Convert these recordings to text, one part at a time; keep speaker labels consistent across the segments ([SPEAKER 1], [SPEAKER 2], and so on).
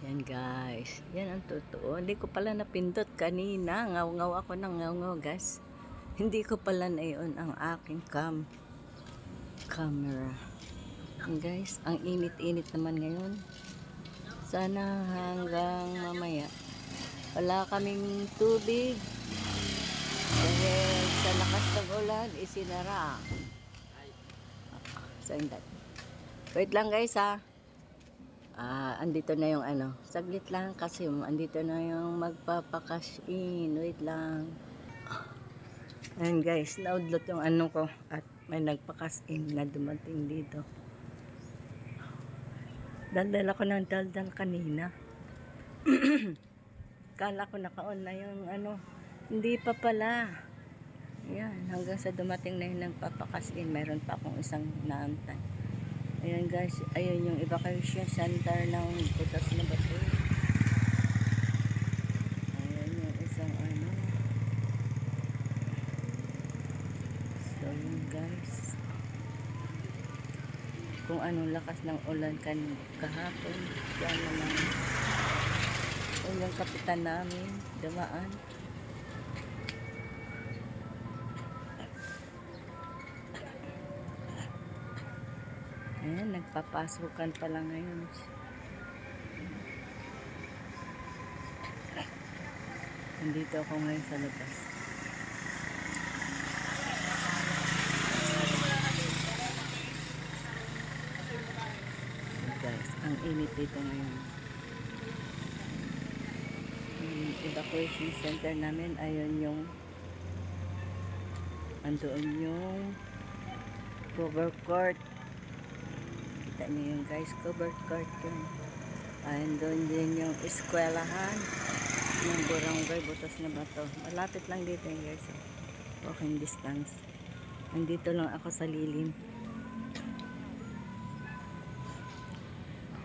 [SPEAKER 1] Yan guys, yan ang totoo. Hindi ko pala napindot kanina. Ngaw-ngaw ako ng ngaw-ngaw guys. Hindi ko pala na yun ang aking camera. Yan guys, ang init-init naman ngayon. Sana hanggang mamaya wala kaming tubig dahil sa lakas ng ulan isinara. So that. Wait lang guys ha. Andito na yung ano. Saglit lang kasi andito na yung magpapakash in. Wait lang. Ayan guys, naudlot yung ano ko at may nagpakas in na dumating dito. Daldal ako ng daldal kanina. Kala ko naka-on na yung ano. Hindi pa pala. Ayan, hanggang sa dumating na yung nagpapakas in. Mayroon pa akong isang naantay. Ayan guys, ayun yung evacuation center ng Butas na Bato. Ayan yung isang ano. So yun guys. Kung anong lakas ng ulan kahapon. Yan naman. Ayan yung kapitan namin. Dumaan. Ayan, nagpapasukan pa lang ngayon. Nandito ako ngayon sa labas. Guys, ang init dito ngayon. Yung evacuation center namin, ayun yung andoon yung cover court. Kita niyo yung guys, cover court yun. Ayun doon din yung eskwelahan ng Barangay Butas na Bato. Malapit lang dito yung guys. Walking distance. Nandito lang ako sa lilim.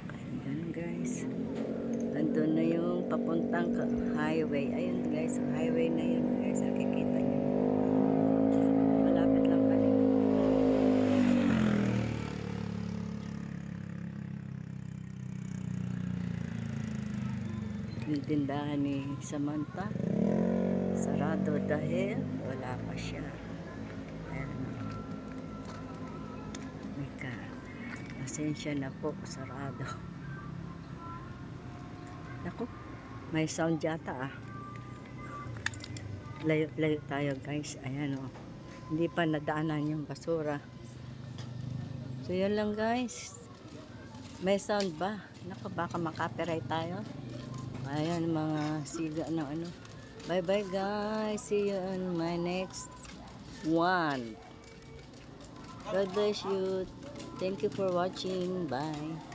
[SPEAKER 1] Okay, ganun guys. Andun na yung papuntang highway. Ayun guys, highway na yun guys. Nakikita niyo. Malapit lang kami. Yung tindahan ni Samantha sarado dahil wala pa siya. Ayan. Mika, pasensya na po, sarado. Naku, may sound yata layo tayo guys. Ayan o, hindi pa nadaanan yung basura. So yun lang guys. May sound ba? Naku, baka makapiright tayo. Ayan mga siga ng ano. Bye bye guys. See you on my next one. God bless you. Thank you for watching. Bye.